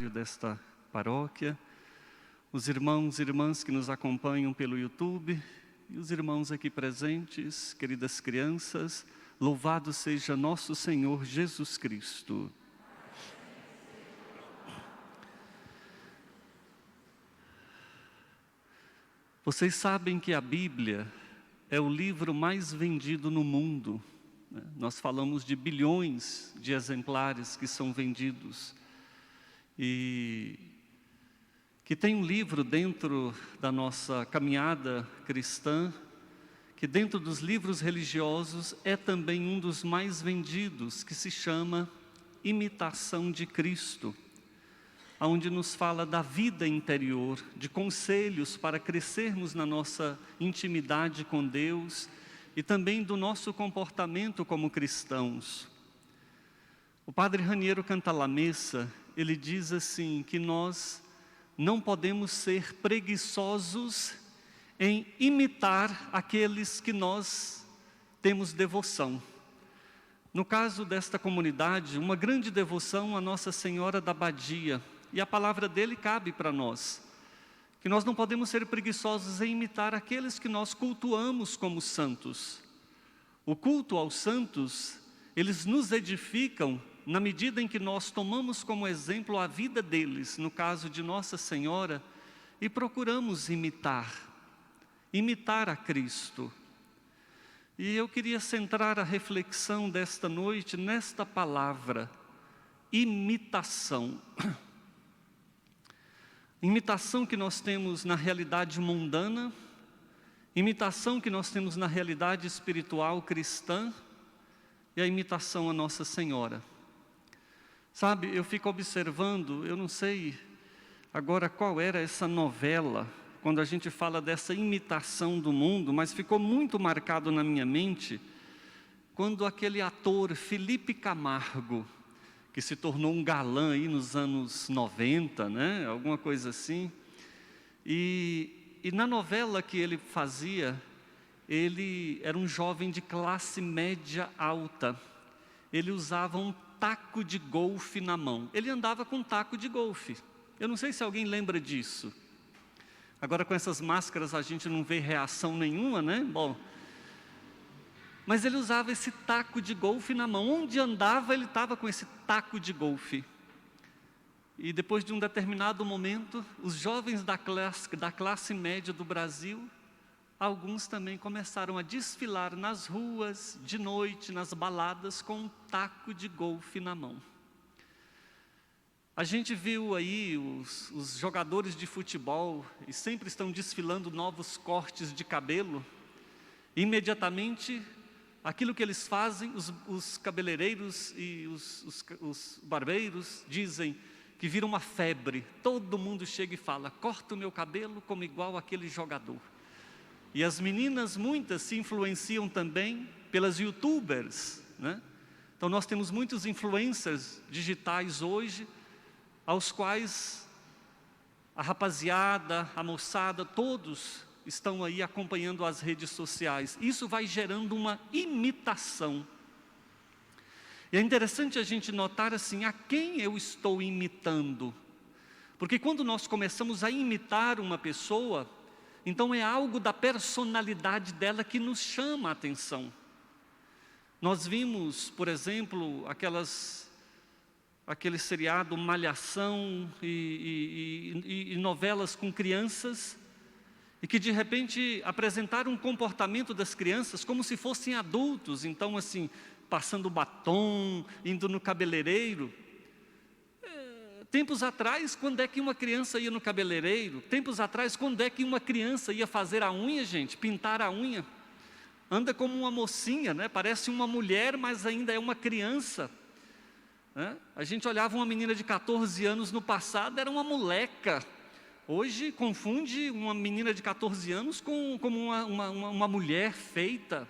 comunitário desta paróquia, os irmãos e irmãs que nos acompanham pelo YouTube e os irmãos aqui presentes, queridas crianças, louvado seja nosso Senhor Jesus Cristo. Vocês sabem que a Bíblia é o livro mais vendido no mundo, né? Nós falamos de bilhões de exemplares que são vendidos. E que tem um livro dentro da nossa caminhada cristã, que dentro dos livros religiosos é também um dos mais vendidos, que se chama Imitação de Cristo, onde nos fala da vida interior, de conselhos para crescermos na nossa intimidade com Deus e também do nosso comportamento como cristãos. O padre Raniero Cantalamessa, ele diz assim, que nós não podemos ser preguiçosos em imitar aqueles que nós temos devoção. No caso desta comunidade, uma grande devoção à Nossa Senhora da Badia, e a palavra dele cabe para nós, que nós não podemos ser preguiçosos em imitar aqueles que nós cultuamos como santos. O culto aos santos, eles nos edificam na medida em que nós tomamos como exemplo a vida deles, no caso de Nossa Senhora, e procuramos imitar a Cristo. E eu queria centrar a reflexão desta noite nesta palavra, imitação. Imitação que nós temos na realidade mundana, imitação que nós temos na realidade espiritual cristã, e a imitação a Nossa Senhora. Sabe, eu fico observando, eu não sei agora qual era essa novela, quando a gente fala dessa imitação do mundo, mas ficou muito marcado na minha mente, quando aquele ator Felipe Camargo, que se tornou um galã aí nos anos 90, né? Alguma coisa assim. E na novela que ele fazia, ele era um jovem de classe média alta. Ele usava um taco de golfe na mão. Ele andava com um taco de golfe. Eu não sei se alguém lembra disso. Agora com essas máscaras a gente não vê reação nenhuma, né? Bom, mas ele usava esse taco de golfe na mão. Onde andava, ele estava com esse taco de golfe. E depois de um determinado momento, os jovens da classe média do Brasil, alguns também começaram a desfilar nas ruas, de noite, nas baladas, com um taco de golfe na mão. A gente viu aí os jogadores de futebol, e sempre estão desfilando novos cortes de cabelo. Imediatamente, aquilo que eles fazem, os cabeleireiros e os barbeiros dizem que vira uma febre. Todo mundo chega e fala, corta o meu cabelo como igual aquele jogador. E as meninas, muitas, se influenciam também pelas youtubers, né? Então nós temos muitos influencers digitais hoje, aos quais a rapaziada, a moçada, todos estão aí acompanhando as redes sociais. Isso vai gerando uma imitação. E é interessante a gente notar assim, a quem eu estou imitando? Porque quando nós começamos a imitar uma pessoa, então é algo da personalidade dela que nos chama a atenção. Nós vimos, por exemplo, aquele seriado Malhação e novelas com crianças, e que de repente apresentaram um comportamento das crianças como se fossem adultos. Então assim, passando batom, indo no cabeleireiro. Tempos atrás, quando é que uma criança ia no cabeleireiro? Tempos atrás, quando é que uma criança ia fazer a unha, gente? Pintar a unha? Anda como uma mocinha, né? Parece uma mulher, mas ainda é uma criança, né? A gente olhava uma menina de 14 anos no passado, era uma moleca. Hoje confunde uma menina de 14 anos como uma mulher feita.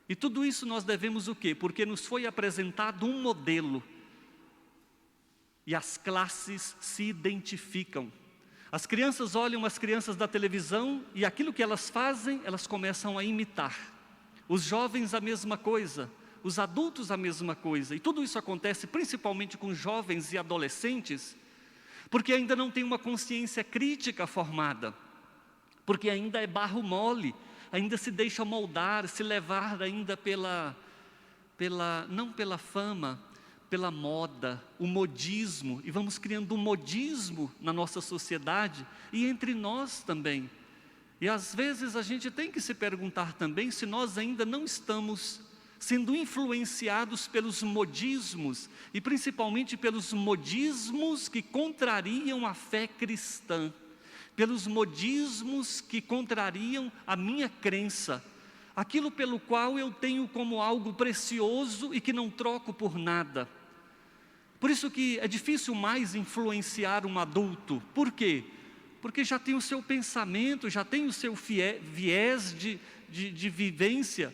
E tudo isso nós devemos o quê? Porque nos foi apresentado um modelo. E as classes se identificam. As crianças olham as crianças da televisão e aquilo que elas fazem, elas começam a imitar. Os jovens a mesma coisa, os adultos a mesma coisa. E tudo isso acontece principalmente com jovens e adolescentes, porque ainda não tem uma consciência crítica formada, porque ainda é barro mole, ainda se deixa moldar, se levar ainda não pela fama, pela moda, o modismo, e vamos criando um modismo na nossa sociedade e entre nós também. E às vezes a gente tem que se perguntar também se nós ainda não estamos sendo influenciados pelos modismos, e principalmente pelos modismos que contrariam a fé cristã, pelos modismos que contrariam a minha crença, aquilo pelo qual eu tenho como algo precioso e que não troco por nada. Por isso que é difícil mais influenciar um adulto. Por quê? Porque já tem o seu pensamento, já tem o seu viés de vivência,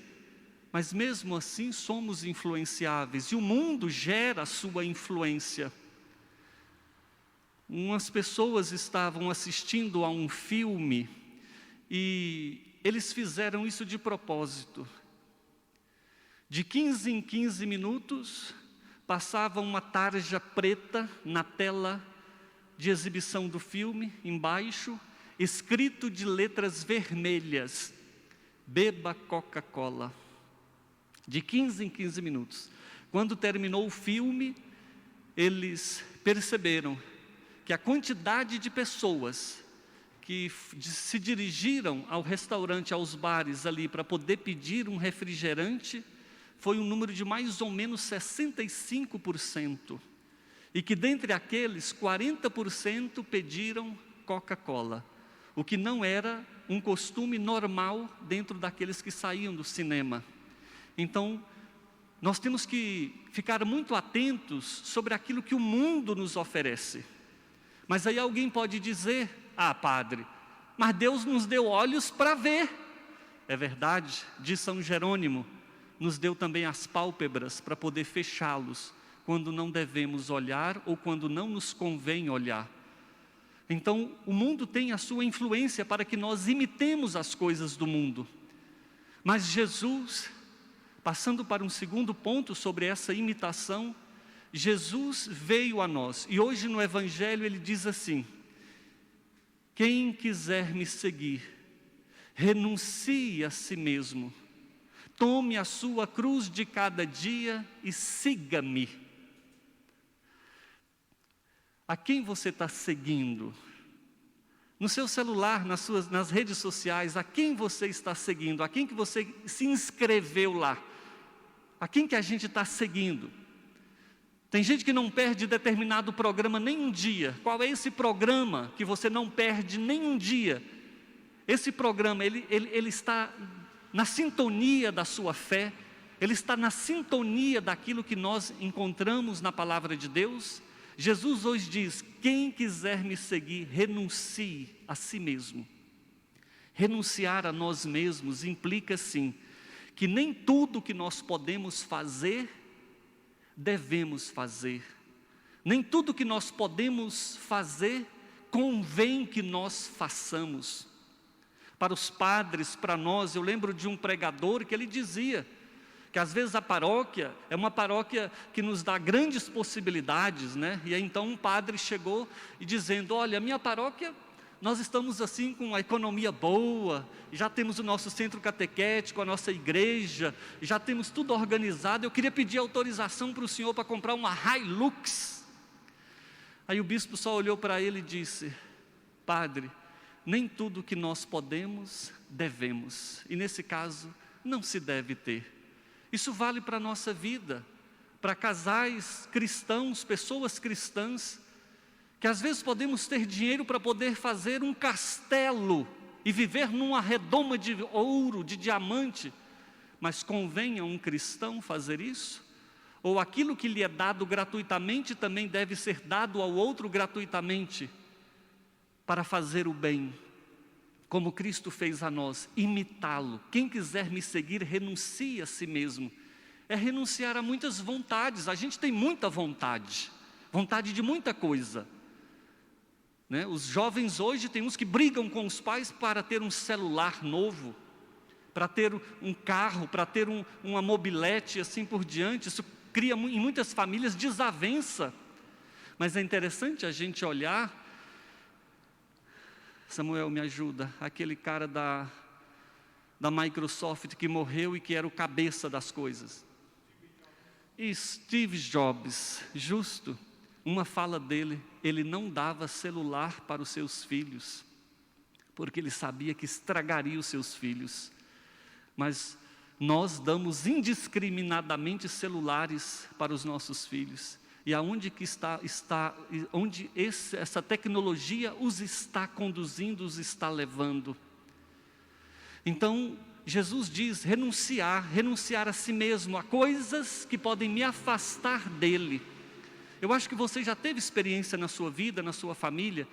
mas mesmo assim somos influenciáveis, e o mundo gera a sua influência. Umas pessoas estavam assistindo a um filme, e eles fizeram isso de propósito. De 15 em 15 minutos, passava uma tarja preta na tela de exibição do filme, embaixo, escrito de letras vermelhas: beba Coca-Cola. De 15 em 15 minutos. Quando terminou o filme, eles perceberam que a quantidade de pessoas que se dirigiram ao restaurante, aos bares ali, para poder pedir um refrigerante, foi um número de mais ou menos 65%. E que dentre aqueles, 40% pediram Coca-Cola, o que não era um costume normal dentro daqueles que saíam do cinema. Então, nós temos que ficar muito atentos sobre aquilo que o mundo nos oferece. Mas aí alguém pode dizer: ah, padre, mas Deus nos deu olhos para ver. É verdade, diz São Jerônimo, nos deu também as pálpebras para poder fechá-los, quando não devemos olhar ou quando não nos convém olhar. Então, o mundo tem a sua influência para que nós imitemos as coisas do mundo. Mas Jesus, passando para um segundo ponto sobre essa imitação, Jesus veio a nós, e hoje no Evangelho ele diz assim: quem quiser me seguir, renuncie a si mesmo, tome a sua cruz de cada dia e siga-me. A quem você está seguindo? No seu celular, nas redes sociais, a quem você está seguindo? A quem que você se inscreveu lá? A quem que a gente está seguindo? Tem gente que não perde determinado programa nem um dia. Qual é esse programa que você não perde nem um dia? Esse programa, ele está na sintonia da sua fé, ele está na sintonia daquilo que nós encontramos na palavra de Deus. Jesus hoje diz: quem quiser me seguir, renuncie a si mesmo. Renunciar a nós mesmos implica sim, que nem tudo que nós podemos fazer, devemos fazer. Nem tudo que nós podemos fazer, convém que nós façamos. Para os padres, para nós, eu lembro de um pregador que ele dizia que às vezes a paróquia é uma paróquia que nos dá grandes possibilidades, né? E aí, então um padre chegou e dizendo: olha, a minha paróquia, nós estamos assim com uma economia boa, já temos o nosso centro catequético, a nossa igreja, já temos tudo organizado, eu queria pedir autorização para o senhor para comprar uma Hilux. Aí o bispo só olhou para ele e disse: padre, nem tudo que nós podemos, devemos, e nesse caso não se deve ter. Isso vale para a nossa vida, para casais cristãos, pessoas cristãs, que às vezes podemos ter dinheiro para poder fazer um castelo e viver numa redoma de ouro, de diamante, mas convém a um cristão fazer isso? Ou aquilo que lhe é dado gratuitamente também deve ser dado ao outro gratuitamente, para fazer o bem, como Cristo fez a nós, imitá-lo. Quem quiser me seguir, renuncie a si mesmo. É renunciar a muitas vontades. A gente tem muita vontade de muita coisa, né? Os jovens hoje tem uns que brigam com os pais para ter um celular novo, para ter um carro, para ter uma mobilete, assim por diante. Isso cria em muitas famílias desavença. Mas é interessante a gente olhar, Samuel me ajuda, aquele cara da Microsoft que morreu e que era o cabeça das coisas. E Steve Jobs, justo, uma fala dele, ele não dava celular para os seus filhos, porque ele sabia que estragaria os seus filhos. Mas nós damos indiscriminadamente celulares para os nossos filhos. E aonde que onde essa tecnologia os está conduzindo, os está levando. Então, Jesus diz renunciar a si mesmo, a coisas que podem me afastar dele. Eu acho que você já teve experiência na sua vida, na sua família,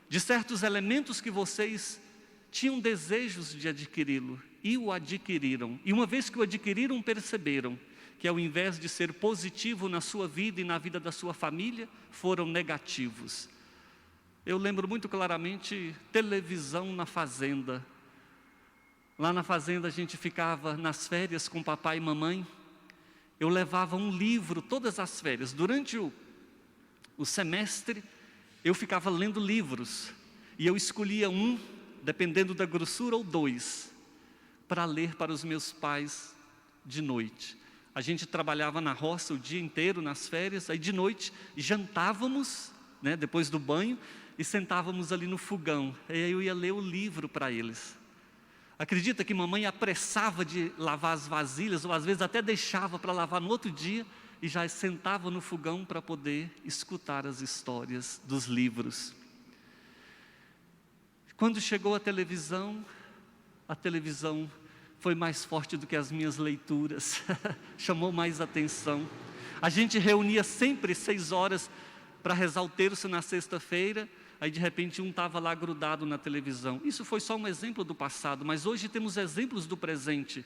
de certos elementos que vocês tinham desejos de adquiri-lo e o adquiriram. E uma vez que o adquiriram, perceberam que ao invés de ser positivo na sua vida e na vida da sua família, foram negativos. Eu lembro muito claramente televisão na fazenda. Lá na fazenda a gente ficava nas férias com papai e mamãe. Eu levava um livro todas as férias. Durante o semestre, eu ficava lendo livros. E eu escolhia um, dependendo da grossura, ou dois, para ler para os meus pais de noite. A gente trabalhava na roça o dia inteiro, nas férias, aí de noite jantávamos, depois do banho, e sentávamos ali no fogão. E aí eu ia ler o livro para eles. Acredita que mamãe apressava de lavar as vasilhas, ou às vezes até deixava para lavar no outro dia, e já sentava no fogão para poder escutar as histórias dos livros. Quando chegou a televisão foi mais forte do que as minhas leituras, chamou mais atenção. A gente reunia sempre 6 horas para rezar o terço na sexta-feira, aí de repente um estava lá grudado na televisão. Isso foi só um exemplo do passado, mas hoje temos exemplos do presente.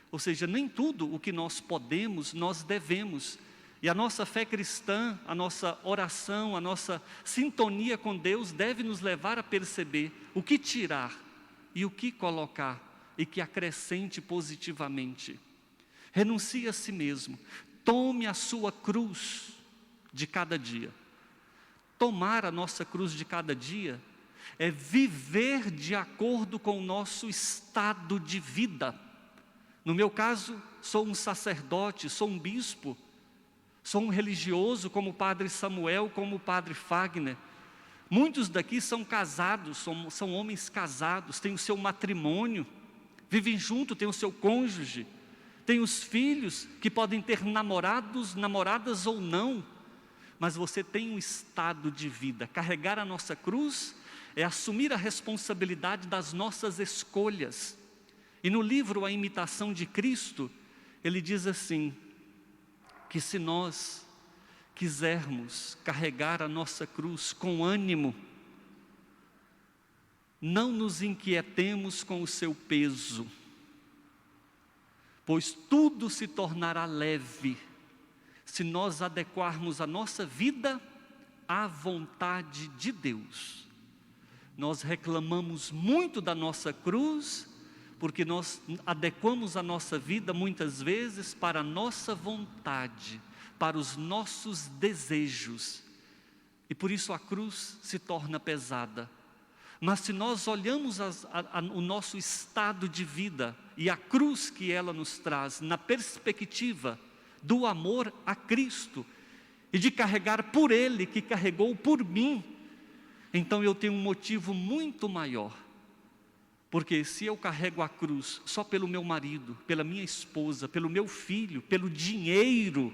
Ou seja, nem tudo o que nós podemos, nós devemos. E a nossa fé cristã, a nossa oração, a nossa sintonia com Deus deve nos levar a perceber o que tirar e o que colocar, e que acrescente positivamente. Renuncie a si mesmo, tome a sua cruz de cada dia. Tomar a nossa cruz de cada dia é viver de acordo com o nosso estado de vida. No meu caso, sou um sacerdote, sou um bispo, sou um religioso como o padre Samuel, como o padre Fagner. Muitos daqui são casados, são homens casados, têm o seu matrimônio, vivem junto, têm o seu cônjuge, têm os filhos que podem ter namorados, namoradas ou não, mas você tem um estado de vida. Carregar a nossa cruz é assumir a responsabilidade das nossas escolhas. E no livro A Imitação de Cristo, ele diz assim, que se nós quisermos carregar a nossa cruz com ânimo, não nos inquietemos com o seu peso, pois tudo se tornará leve, se nós adequarmos a nossa vida à vontade de Deus. Nós reclamamos muito da nossa cruz, porque nós adequamos a nossa vida muitas vezes para a nossa vontade, para os nossos desejos, e por isso a cruz se torna pesada. Mas se nós olhamos o nosso estado de vida e a cruz que ela nos traz na perspectiva do amor a Cristo e de carregar por Ele, que carregou por mim, então eu tenho um motivo muito maior. Porque se eu carrego a cruz só pelo meu marido, pela minha esposa, pelo meu filho, pelo dinheiro,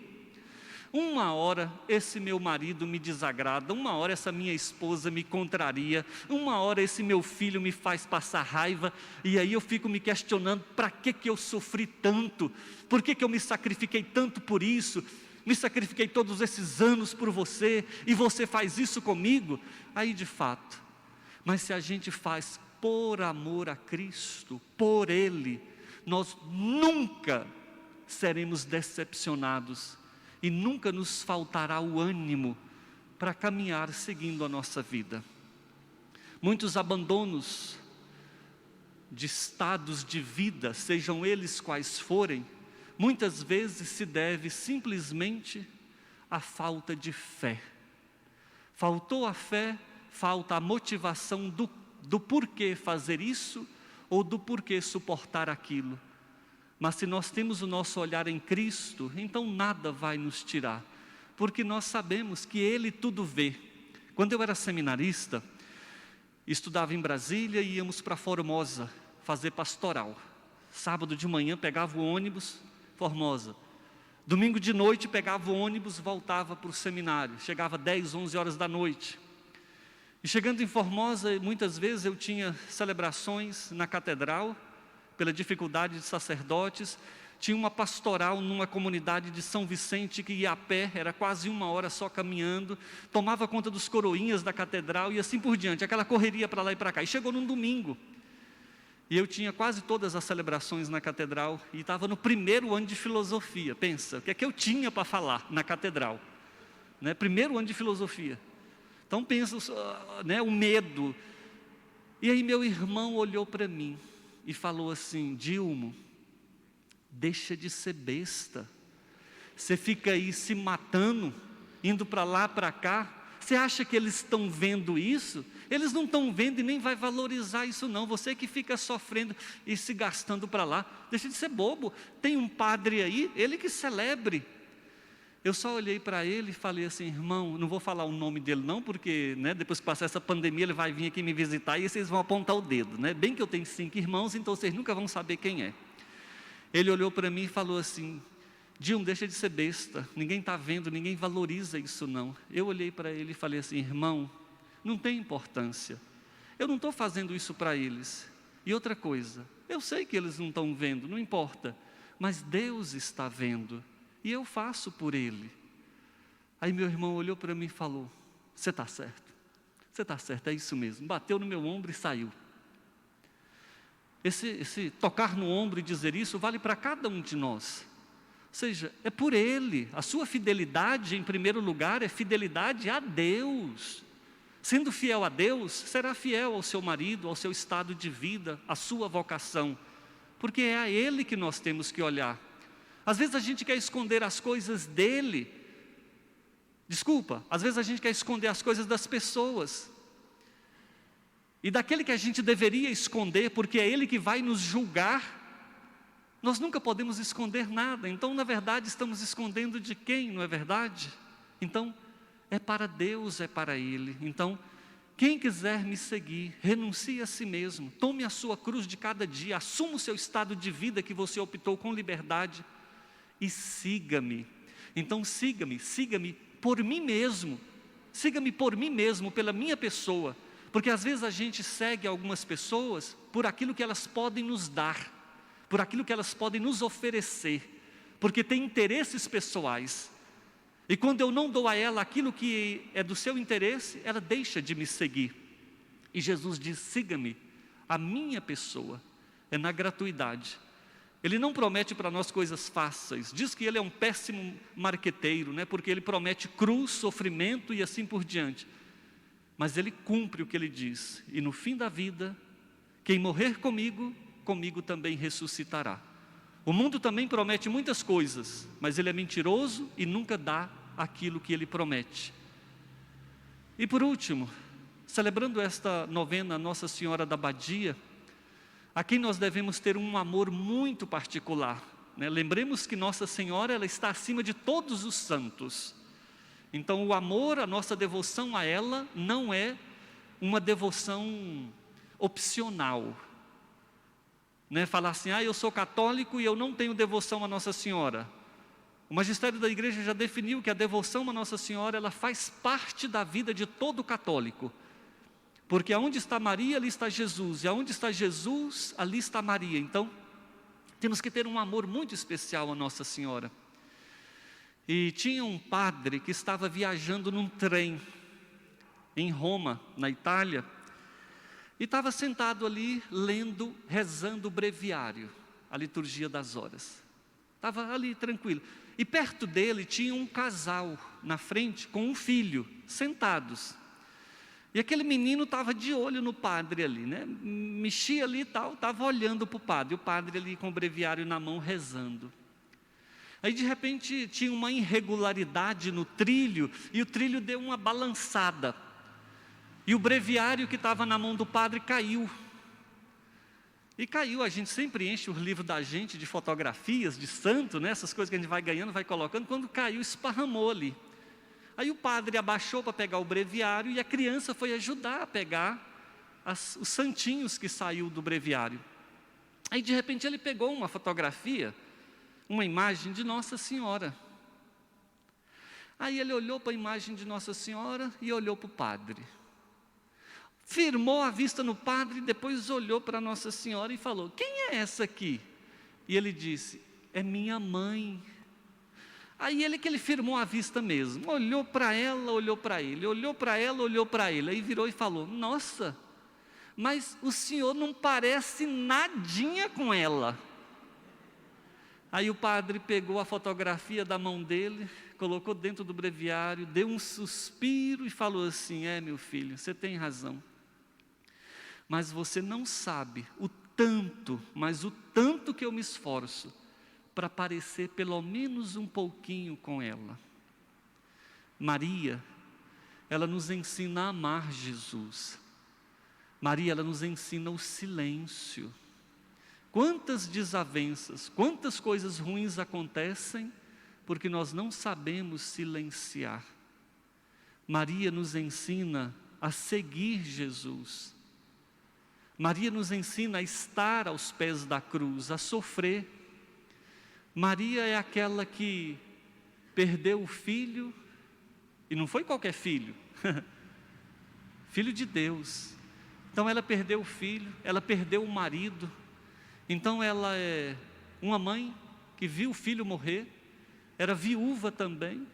uma hora esse meu marido me desagrada, uma hora essa minha esposa me contraria, uma hora esse meu filho me faz passar raiva, e aí eu fico me questionando, para que eu sofri tanto? Por que eu me sacrifiquei tanto por isso? Me sacrifiquei todos esses anos por você, e você faz isso comigo? Aí de fato, mas se a gente faz por amor a Cristo, por Ele, nós nunca seremos decepcionados, e nunca nos faltará o ânimo para caminhar seguindo a nossa vida. Muitos abandonos de estados de vida, sejam eles quais forem, muitas vezes se deve simplesmente à falta de fé. Faltou a fé, falta a motivação do porquê fazer isso ou do porquê suportar aquilo. Mas se nós temos o nosso olhar em Cristo, então nada vai nos tirar, porque nós sabemos que Ele tudo vê. Quando eu era seminarista, estudava em Brasília e íamos para Formosa fazer pastoral. Sábado de manhã pegava o ônibus, Formosa. Domingo de noite pegava o ônibus, voltava para o seminário. Chegava 10, 11 horas da noite. E chegando em Formosa, muitas vezes eu tinha celebrações na catedral, pela dificuldade de sacerdotes. Tinha uma pastoral numa comunidade de São Vicente que ia a pé, era quase 1 hora só caminhando. Tomava conta dos coroinhas da catedral e assim por diante, aquela correria para lá e para cá. E chegou num domingo. E eu tinha quase todas as celebrações na catedral e estava no primeiro ano de filosofia. Pensa, o que é que eu tinha para falar na catedral? Né? Primeiro ano de filosofia. Então pensa, né, o medo. E aí meu irmão olhou para mim e falou assim: Dilmo, deixa de ser besta. Você fica aí se matando, indo para lá, para cá. Você acha que eles estão vendo isso? Eles não estão vendo e nem vai valorizar isso não. Você que fica sofrendo e se gastando para lá. Deixa de ser bobo. Tem um padre aí, ele que celebre. Eu só olhei para ele e falei assim: irmão, não vou falar o nome dele não, porque né, depois que passar essa pandemia ele vai vir aqui me visitar e vocês vão apontar o dedo. Né? Bem que eu tenho 5 irmãos, então vocês nunca vão saber quem é. Ele olhou para mim e falou assim: Dilmo, deixa de ser besta, ninguém está vendo, ninguém valoriza isso não. Eu olhei para ele e falei assim: irmão, não tem importância, eu não estou fazendo isso para eles. E outra coisa, eu sei que eles não estão vendo, não importa, mas Deus está vendo, e eu faço por Ele. Aí meu irmão olhou para mim e falou: você está certo, é isso mesmo. Bateu no meu ombro e saiu. Esse tocar no ombro e dizer isso vale para cada um de nós. Ou seja, é por Ele. A sua fidelidade, em primeiro lugar, é fidelidade a Deus. Sendo fiel a Deus, será fiel ao seu marido, ao seu estado de vida, à sua vocação. Porque é a Ele que nós temos que olhar. Às vezes a gente quer esconder as coisas dEle. Às vezes a gente quer esconder as coisas das pessoas. E daquele que a gente deveria esconder, porque é Ele que vai nos julgar, nós nunca podemos esconder nada. Então, na verdade, estamos escondendo de quem, não é verdade? Então, é para Deus, é para Ele. Então, quem quiser me seguir, renuncie a si mesmo, tome a sua cruz de cada dia, assuma o seu estado de vida que você optou com liberdade e siga-me. Então, siga-me por mim mesmo, pela minha pessoa. Porque às vezes a gente segue algumas pessoas por aquilo que elas podem nos dar, por aquilo que elas podem nos oferecer, porque tem interesses pessoais. E quando eu não dou a ela aquilo que é do seu interesse, ela deixa de me seguir. E Jesus diz: siga-me, a minha pessoa, é na gratuidade. Ele não promete para nós coisas fáceis, diz que Ele é um péssimo marqueteiro, né? Porque Ele promete cruz, sofrimento e assim por diante. Mas Ele cumpre o que Ele diz, e no fim da vida, quem morrer comigo, comigo também ressuscitará. O mundo também promete muitas coisas, mas ele é mentiroso e nunca dá aquilo que ele promete. E por último, celebrando esta novena Nossa Senhora da Badia, a quem nós devemos ter um amor muito particular, né? Lembremos que Nossa Senhora, ela está acima de todos os santos. Então o amor, a nossa devoção a ela não é uma devoção opcional, né? Falar assim: eu sou católico e eu não tenho devoção a Nossa Senhora. O magistério da igreja já definiu que a devoção a Nossa Senhora, ela faz parte da vida de todo católico. Porque aonde está Maria, ali está Jesus, e aonde está Jesus, ali está Maria. Então, temos que ter um amor muito especial a Nossa Senhora. E tinha um padre que estava viajando num trem, em Roma, na Itália, e estava sentado ali, lendo, rezando o breviário, a liturgia das horas. Estava ali tranquilo. E perto dele tinha um casal na frente com um filho, sentados. E aquele menino estava de olho no padre ali, né? Mexia ali e tal, estava olhando para o padre ali com o breviário na mão, rezando. Aí de repente tinha uma irregularidade no trilho, e o trilho deu uma balançada. E o breviário que estava na mão do padre caiu. E caiu, a gente sempre enche o livro da gente de fotografias de santo, né? Essas coisas que a gente vai ganhando, vai colocando. Quando caiu, esparramou ali. Aí o padre abaixou para pegar o breviário e a criança foi ajudar a pegar os santinhos que saiu do breviário. Aí de repente ele pegou uma fotografia, uma imagem de Nossa Senhora. Aí ele olhou para a imagem de Nossa Senhora e olhou para o padre. Firmou a vista no padre, depois olhou para Nossa Senhora e falou: quem é essa aqui? E ele disse: é minha mãe. Aí ele firmou a vista mesmo, olhou para ela, olhou para ele, olhou para ela, olhou para ele, aí virou e falou: nossa, mas o senhor não parece nadinha com ela. Aí o padre pegou a fotografia da mão dele, colocou dentro do breviário, deu um suspiro e falou assim: meu filho, você tem razão. Mas você não sabe o tanto, mas o tanto que eu me esforço para parecer pelo menos um pouquinho com ela. Maria, ela nos ensina a amar Jesus. Maria, ela nos ensina o silêncio. Quantas desavenças, quantas coisas ruins acontecem porque nós não sabemos silenciar. Maria nos ensina a seguir Jesus. Maria nos ensina a estar aos pés da cruz, a sofrer. Maria é aquela que perdeu o filho, e não foi qualquer filho, filho de Deus. Então ela perdeu o filho, ela perdeu o marido. Então ela é uma mãe que viu o filho morrer, era viúva também.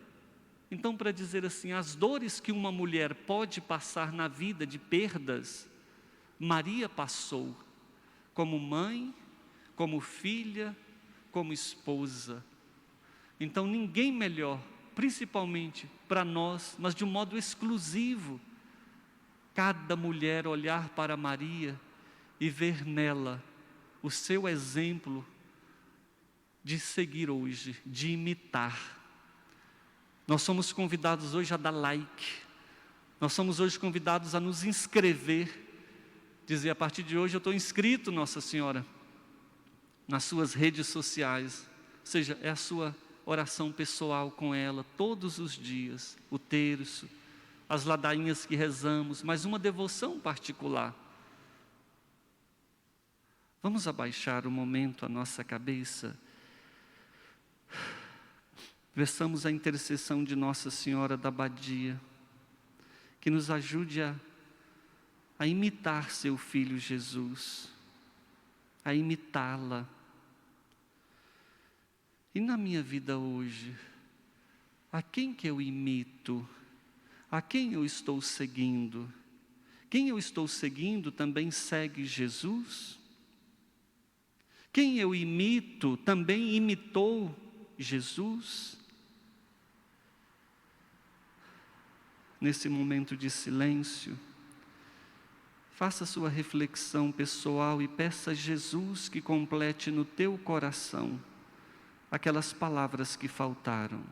Então, para dizer assim, as dores que uma mulher pode passar na vida de perdas, Maria passou, como mãe, como filha, como esposa. Então ninguém melhor, principalmente para nós, mas de um modo exclusivo, cada mulher olhar para Maria e ver nela o seu exemplo de seguir hoje, de imitar. Nós somos convidados hoje a dar like, nós somos hoje convidados a nos inscrever, dizer: a partir de hoje eu estou inscrito, Nossa Senhora, nas suas redes sociais. Ou seja, é a sua oração pessoal com ela, todos os dias, o terço, as ladainhas que rezamos, mas uma devoção particular. Vamos abaixar um momento a nossa cabeça. Peçamos a intercessão de Nossa Senhora da Abadia, que nos ajude a imitar seu Filho Jesus, a imitá-la. E na minha vida hoje, a quem que eu imito? A quem eu estou seguindo? Quem eu estou seguindo também segue Jesus? Quem eu imito também imitou Jesus? Nesse momento de silêncio, faça sua reflexão pessoal e peça a Jesus que complete no teu coração aquelas palavras que faltaram.